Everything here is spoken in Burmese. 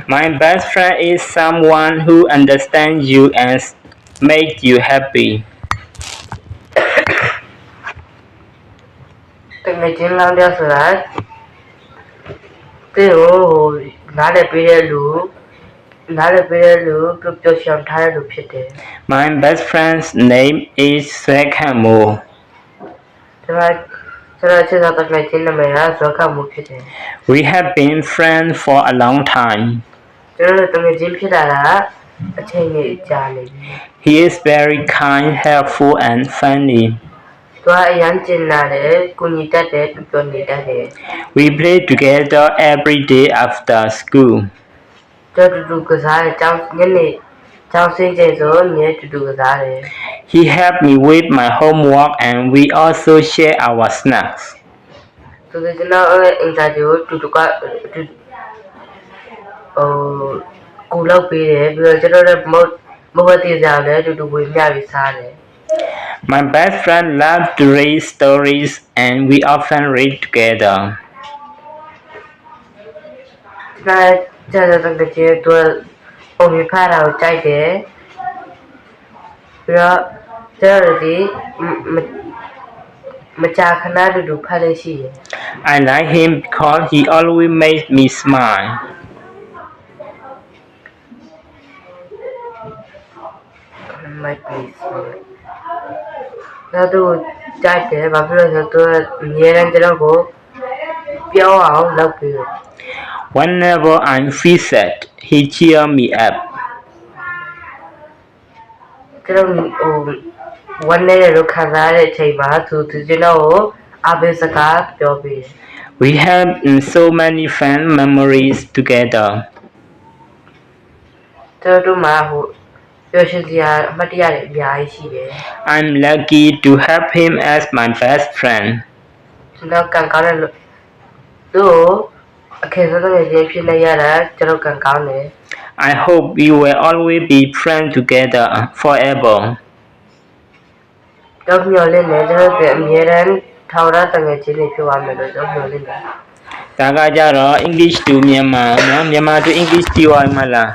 My best friend is someone who understands you and makes you happy. တကယ်ချင်းလောင်းတဲ့ဆိုတာတဲ့ဟိုနားလည်းပေးတဲ့လူပျော်ပျော်ရွှင်ထားတဲ့လူဖြစ်တယ် My best friend's name is Swekamo. ကျွန်တော်ချစ်တဲ့တကယ်ချင်းနာမည်ကဇောကမှုဖြစ်တယ် We have been friends for a long time. ကျွန်တော်တို့တကယ်ချင်းဖြစ်တာကအချိန်ကြီးကြာနေပြီ He is very kind, helpful, and funny. သူကအရန်ကျင်လာတယ်ကိုညီတတ်တယ်ပျော်နေတတ်တယ် We play together every day after school. ကျွန်တော်တူကစားတဲ့ကျောင်းညနေကျောင်းဆင်းချိန်ဆိုညတူကစားတယ် He helped me with my homework and we also share our snacks. သူကကျွန်တော်ရဲ့အင်တာဗျူးတူကကိုလောက်ပေးတယ်ပြီးတော့ကျွန်တော်လည်းမဟုတ်တည်ကြတယ်တူဝေမျှပြီးစားတယ် My best friend loves to read stories and we often read together. ကျွန်တော်တကယ်တူပုံပြဖားတာကိုကြိုက်တယ်ပြီးတော့ကျွန်တော်ဒီမကြာခဏတူဖတ်လို့ရှိတယ် I like him because he always makes me smile. might be smart နောက်သူကြိုက်တယ်ဘာဖြစ်လို့လဲဆိုတော့သူအများအားကျွန်တော်ကိုပြောအောင်လုပ်ပြီး Whenever I feel sad, he cheers me up. ကျွန်တော်ဝမ်းနေလို့ခံစားတဲ့အချိန်မှာသူကျွန်တော်ကိုအားပေးစကားပြောပြီး We have so many fun memories together. ကျွန်တော်တို့မှာပျော်ရွှင်စရာအမှတ်တရတွေအများကြီးရှိတယ် I'm lucky to have him as my best friend. ကျွန်တော်ကံကောင်းတဲ့သူအခက်အခဲတွေဖြစ်နေရတာကျွန်တော်ကံကောင်းတယ် I hope we will always be friends together forever. တော့မျှော်လင့်နေကျွန်တော်တို့အမြဲတမ်းထောက်ရတဲ့ငယ်ချင်းတွေဖြစ်သွားမယ်လို့ကျွန်တော်မျှော်လင့်တယ် ဒါကကြတော့ English to Myanmar เนาะ Myanmar to English ပြောရမှာလား